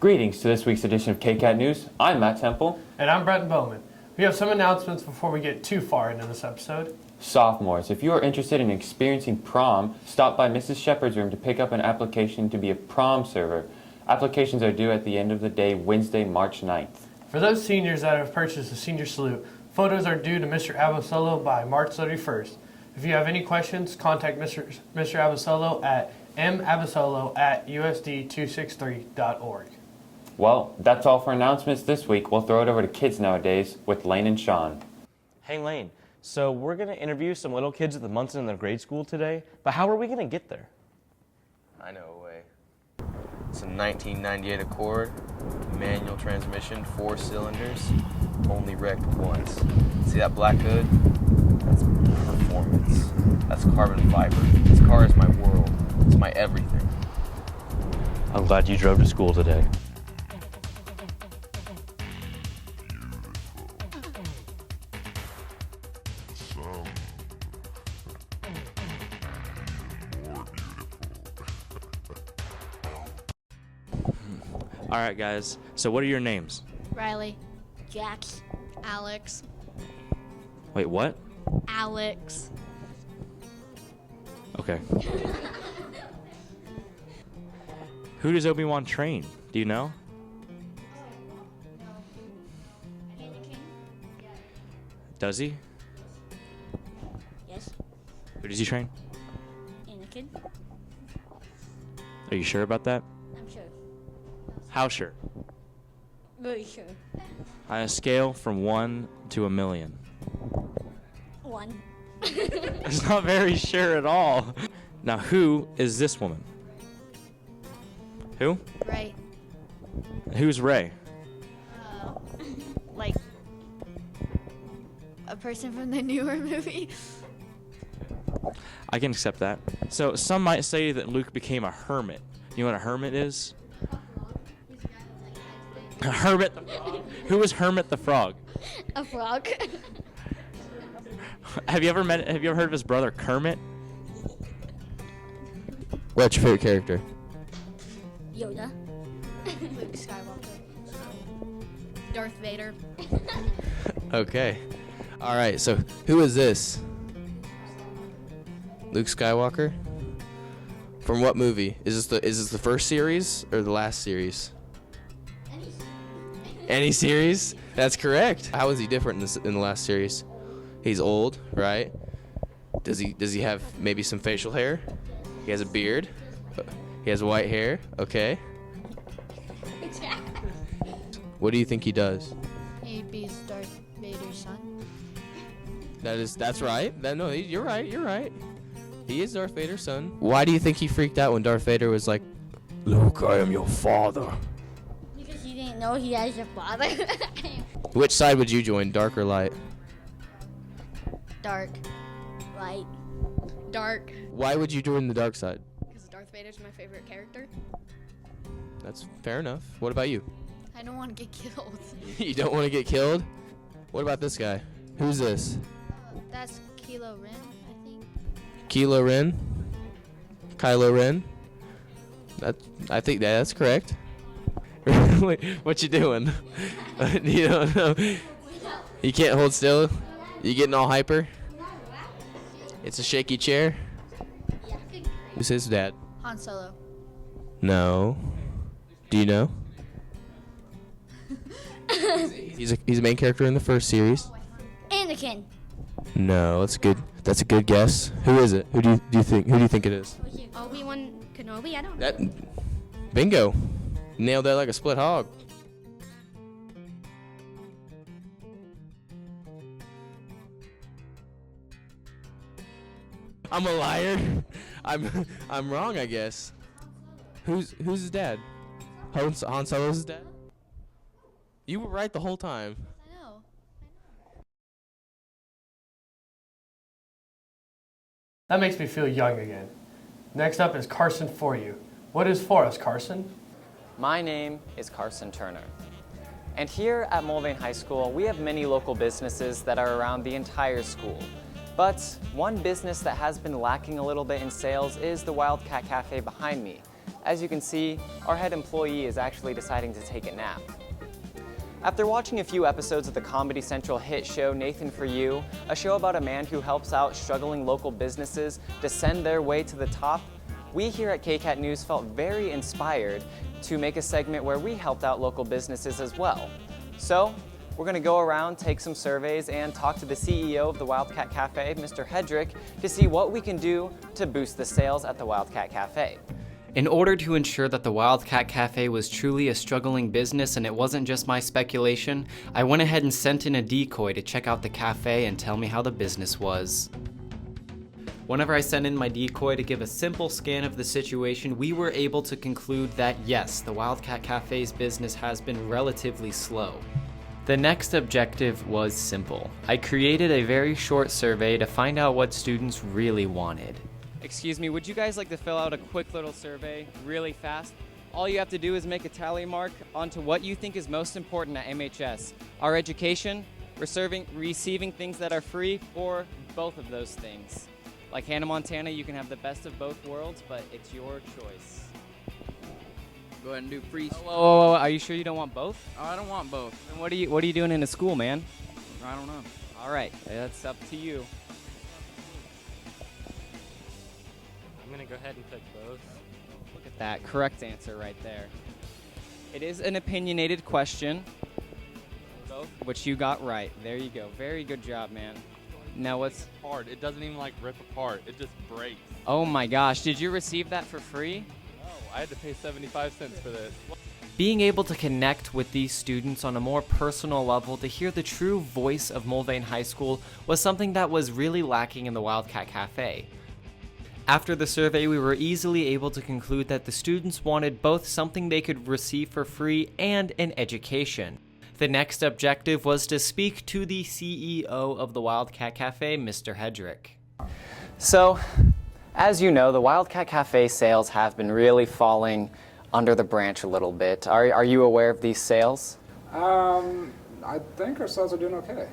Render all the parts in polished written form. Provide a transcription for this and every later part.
Greetings to this week's edition of Kcat News. I'm Matt Temple. And I'm Brett Bowman. We have some announcements before we get too far into this episode. Sophomores, if you are interested in experiencing prom, stop by Mrs. Shepard's room to pick up an application to be a prom server. Applications are due at the end of the day, Wednesday, March 9th. For those seniors that have purchased a senior salute, photos are due to Mr. Abasolo by March 31st. If you have any questions, contact Mr. Abasolo at mabasolo@usd263.org. Well, that's all for announcements this week. We'll throw it over to Kids Nowadays with Lane and Sean. Hey Lane, so we're going to interview some little kids at the Munson in their grade school today, but how are we going to get there? I know a way. It's a 1998 Accord, manual transmission, 4 cylinders, only wrecked once. See that black hood? That's performance. That's carbon fiber. This car is my world. It's my everything. I'm glad you drove to school today. All right, guys. So what are your names? Riley. Jax. Alex. Wait, what? Alex. Okay. Who does Obi-Wan train? Do you know? Does he? Yes. Who does he train? Anakin. Are you sure about that? I'm sure. How sure? Very sure. On a scale from 1 to 1,000,000. 1. It's not very sure at all. Now, who is this woman? Who? Right. Who's Ray? Like a person from the newer movie. I can accept that. So some might say that Luke became a hermit. You know what a hermit is? A hermit the frog. Who is Hermit the Frog? A frog. Have you ever heard of his brother Kermit? What's your favorite character? Yoda. Luke Skywalker. Darth Vader. Okay. All right, so who is this? Luke Skywalker? From what movie? Is this the first series or the last series? Any series? That's correct. How is he different in the last series? He's old, right? Does he have maybe some facial hair? He has a beard. He has white hair. Okay. What do you think he does? He'd be Darth Vader's son. That's right. You're right. You're right. He is Darth Vader's son. Why do you think he freaked out when Darth Vader was like, "Luke, I am your father"? Because he didn't know he has a father. Which side would you join, dark or light? Dark. Light. Dark, Why would you join the dark side? because Darth Vader's my favorite character. That's fair enough. What about you? I don't want to get killed. You don't want to get killed? What about this guy? Who's this? That's Kylo Ren, I think. Kylo Ren? Kylo Ren? I think that's correct. Wait, what you doing? You don't know. You can't hold still? You getting all hyper? It's a shaky chair? Yeah. Who's his dad? Han Solo. No. Do you know? He's a main character in the first series. Anakin. No, that's good. That's a good guess. Who is it? Who do you think it is? Obi-Wan Kenobi? I don't know. That bingo. Nailed that like a split hog. I'm a liar. I'm wrong, I guess. Who's his dad? Han Solo's his dad? You were right the whole time. I know. That makes me feel young again. Next up is Carson for you. What is for us, Carson? My name is Carson Turner. And here at Mulvane High School, we have many local businesses that are around the entire school. But one business that has been lacking a little bit in sales is the Wildcat Cafe behind me. as you can see, our head employee is actually deciding to take a nap. After watching a few episodes of the Comedy Central hit show Nathan For You, a show about a man who helps out struggling local businesses descend their way to the top, we here at Kcat News felt very inspired to make a segment where we helped out local businesses as well. So, we're going to go around, take some surveys, and talk to the CEO of the Wildcat Cafe, Mr. Hedrick, to see what we can do to boost the sales at the Wildcat Cafe. In order to ensure that the Wildcat Cafe was truly a struggling business and it wasn't just my speculation, I went ahead and sent in a decoy to check out the cafe and tell me how the business was. Whenever I sent in my decoy to give a simple scan of the situation, we were able to conclude that yes, the Wildcat Cafe's business has been relatively slow. The next objective was simple. I created a very short survey to find out what students really wanted. Excuse me, would you guys like to fill out a quick little survey really fast? All you have to do is make a tally mark onto what you think is most important at MHS. Our education, receiving things that are free, or both of those things. Like Hannah Montana, you can have the best of both worlds, but it's your choice. Go ahead and do free. Whoa, are you sure you don't want both? Oh, I don't want both. Then what are you doing in a school, man? I don't know. All right, that's up to you. I'm gonna go ahead and pick both. Look at that, correct answer right there. It is an opinionated question, both, which you got right. There you go. Very good job, man. Now what's Hard. It doesn't even like rip apart. It just breaks. Oh my gosh, did you receive that for free? No, I had to pay 75 cents for this. Being able to connect with these students on a more personal level to hear the true voice of Mulvane High School was something that was really lacking in the Wildcat Cafe. After the survey, we were easily able to conclude that the students wanted both something they could receive for free and an education. The next objective was to speak to the CEO of the Wildcat Cafe, Mr. Hedrick. So, as you know, the Wildcat Cafe sales have been really falling under the branch a little bit. Are you aware of these sales? I think our sales are doing okay.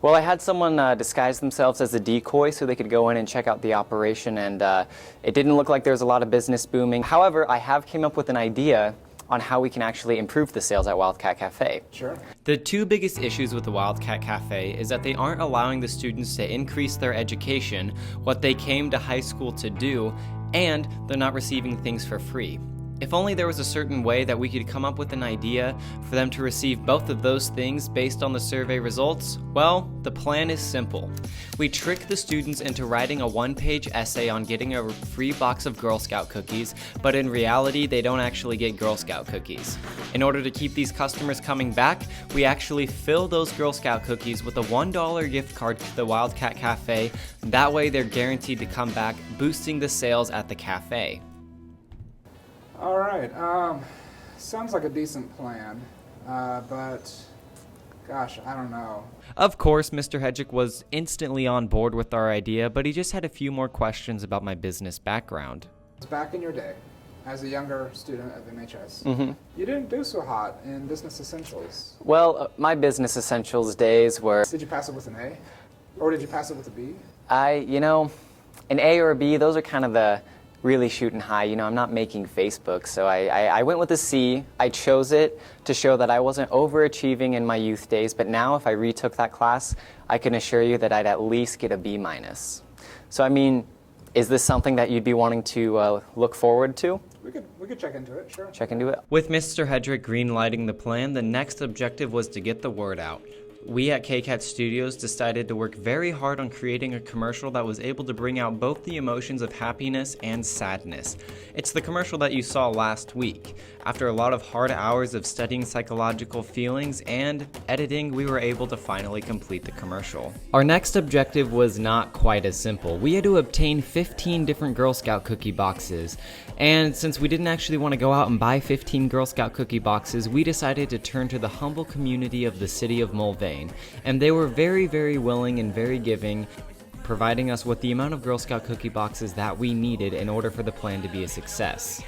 Well, I had someone disguise themselves as a decoy so they could go in and check out the operation, and it didn't look like there was a lot of business booming. However, I have came up with an idea on how we can actually improve the sales at Wildcat Cafe. Sure. The two biggest issues with the Wildcat Cafe is that they aren't allowing the students to increase their education, what they came to high school to do, and they're not receiving things for free. If only there was a certain way that we could come up with an idea for them to receive both of those things based on the survey results, well, the plan is simple. We trick the students into writing a one-page essay on getting a free box of Girl Scout cookies, but in reality, they don't actually get Girl Scout cookies. In order to keep these customers coming back, we actually fill those Girl Scout cookies with a $1 gift card to the Wildcat Cafe. That way, they're guaranteed to come back, boosting the sales at the cafe. All right. Sounds like a decent plan, but gosh, I don't know. Of course, Mr. Hedrick was instantly on board with our idea, but he just had a few more questions about my business background. Back in your day, as a younger student of MHS, Mm-hmm. you didn't do so hot in Business Essentials. Well, my Business Essentials days were... Did you pass it with an A? Or did you pass it with a B? An A or a B, those are kind of the really shooting high. I'm not making Facebook, so I went with a C. I chose it to show that I wasn't overachieving in my youth days, but now if I retook that class, I can assure you that I'd at least get a B-. So, is this something that you'd be wanting to look forward to? We could check into it, sure. Check into it? With Mr. Hedrick greenlighting the plan, the next objective was to get the word out. We at Kcat Studios decided to work very hard on creating a commercial that was able to bring out both the emotions of happiness and sadness. It's the commercial that you saw last week. After a lot of hard hours of studying psychological feelings and editing, we were able to finally complete the commercial. Our next objective was not quite as simple. We had to obtain 15 different Girl Scout cookie boxes. And since we didn't actually want to go out and buy 15 Girl Scout cookie boxes, we decided to turn to the humble community of the city of Mulvane. And they were very, very willing and very giving, providing us with the amount of Girl Scout cookie boxes that we needed in order for the plan to be a success.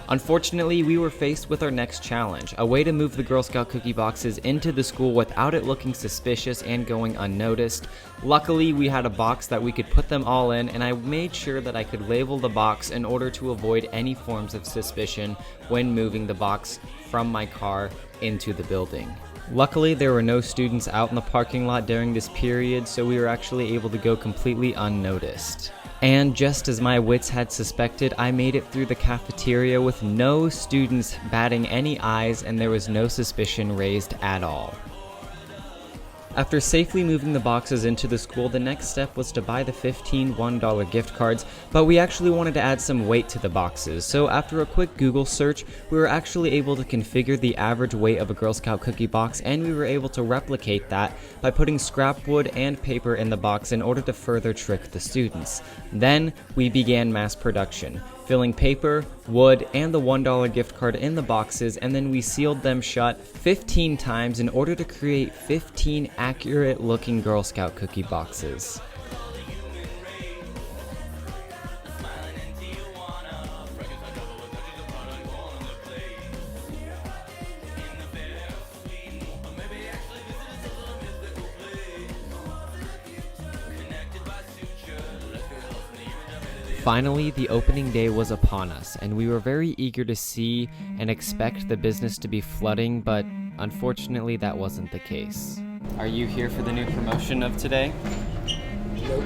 Unfortunately, we were faced with our next challenge, a way to move the Girl Scout cookie boxes into the school without it looking suspicious and going unnoticed. Luckily, we had a box that we could put them all in, and I made sure that I could label the box in order to avoid any forms of suspicion when moving the box from my car into the building. Luckily, there were no students out in the parking lot during this period, so we were actually able to go completely unnoticed. And just as my wits had suspected, I made it through the cafeteria with no students batting any eyes, and there was no suspicion raised at all. After safely moving the boxes into the school, the next step was to buy the 15 $1 gift cards, but we actually wanted to add some weight to the boxes, so after a quick Google search, we were actually able to configure the average weight of a Girl Scout cookie box, and we were able to replicate that by putting scrap wood and paper in the box in order to further trick the students. Then, we began mass production, filling paper, wood, and the $1 gift card in the boxes, and then we sealed them shut 15 times in order to create 15 accurate-looking Girl Scout cookie boxes. Finally, the opening day was upon us, and we were very eager to see and expect the business to be flooding, but unfortunately that wasn't the case. Are you here for the new promotion of today? Nope.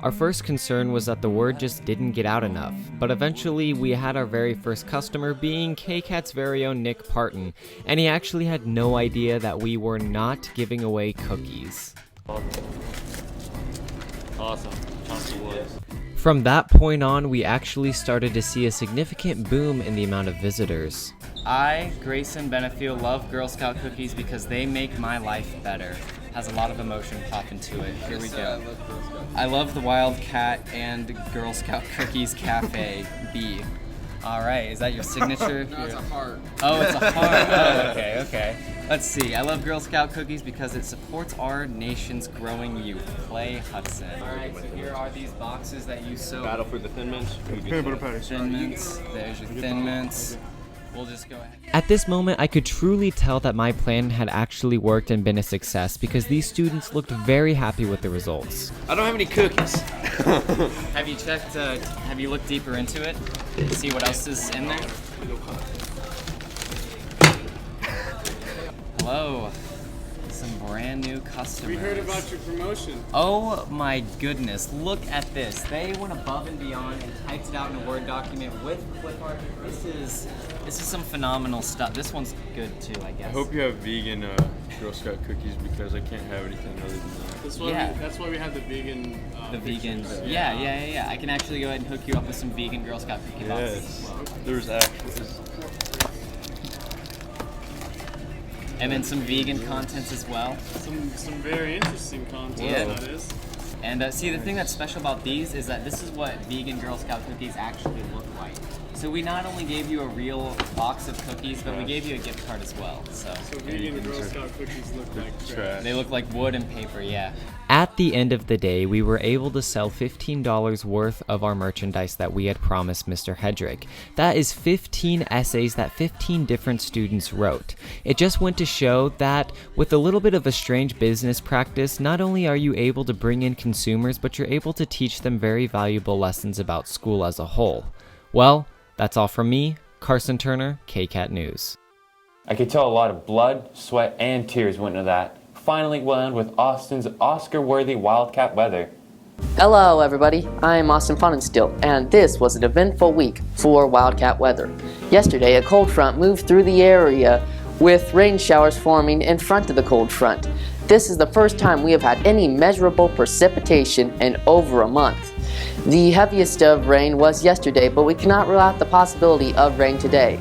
Our first concern was that the word just didn't get out enough, but eventually we had our very first customer being Kcat's very own Nick Parton, and he actually had no idea that we were not giving away cookies. Awesome. Chunky was. From that point on, we actually started to see a significant boom in the amount of visitors. I, Grayson Benefield, love Girl Scout cookies because they make my life better. Has a lot of emotion pop into it. Here we go. I love the Wildcat and Girl Scout Cookies Cafe B. All right, is that your signature? No, it's a heart. Oh, it's a heart. Oh, okay, okay. Let's see. I love Girl Scout cookies because it supports our nation's growing youth. Clay Hudson. All right, so here are these boxes that you so. Battle for the Thin Mints. Peanut butter patty. Thin Mints. There's your Thin Mints. We'll just go ahead. At this moment, I could truly tell that my plan had actually worked and been a success because these students looked very happy with the results. I don't have any cookies. Have you checked, have you looked deeper into it? See what else is in there? Hello. Some brand new customers. We heard about your promotion. Oh my goodness, look at this. They went above and beyond and typed it out in a Word document with clip art. This is some phenomenal stuff. This one's good too, I guess. I hope you have vegan Girl Scout cookies because I can't have anything other than that. That's why we have the vegan. The vegan. Yeah. I can actually go ahead and hook you up with some vegan Girl Scout cookie boxes as well. There's actually. And then some vegan contents as well. Some very interesting content, that is. And see, the thing that's special about these is that this is what vegan Girl Scout cookies actually look like. So we not only gave you a real box of cookies, but we gave you a gift card as well. So vegan Girl Scout cookies look like trash. They look like wood and paper, yeah. At the end of the day, we were able to sell $15 worth of our merchandise that we had promised Mr. Hedrick. That is 15 essays that 15 different students wrote. It just went to show that with a little bit of a strange business practice, not only are you able to bring in consumers, but you're able to teach them very valuable lessons about school as a whole. Well, that's all from me, Carson Turner, Kcat News. I could tell a lot of blood, sweat, and tears went into that. Finally we'll end with Austin's Oscar-worthy Wildcat weather. Hello everybody, I'm Austin Funenstill, and this was an eventful week for Wildcat weather. Yesterday, a cold front moved through the area with rain showers forming in front of the cold front. This is the first time we have had any measurable precipitation in over a month. The heaviest of rain was yesterday, but we cannot rule out the possibility of rain today.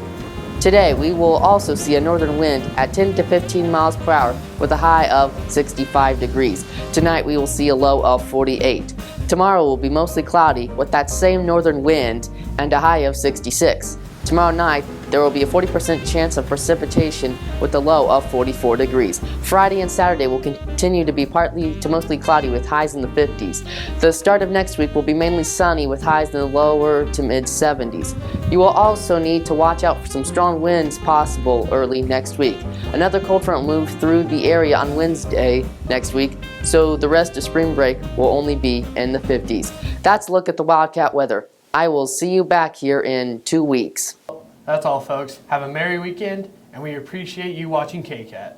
Today, we will also see a northern wind at 10 to 15 miles per hour with a high of 65 degrees. Tonight, we will see a low of 48. Tomorrow will be mostly cloudy with that same northern wind and a high of 66. Tomorrow night, There will be a 40% chance of precipitation with a low of 44 degrees. Friday and Saturday will continue to be partly to mostly cloudy with highs in the 50s. The start of next week will be mainly sunny with highs in the lower to mid 70s. You will also need to watch out for some strong winds possible early next week. Another cold front will move through the area on Wednesday next week, so the rest of spring break will only be in the 50s. That's a look at the Wildcat weather. I will see you back here in 2 weeks. That's all, folks. Have a merry weekend, and we appreciate you watching Kcat.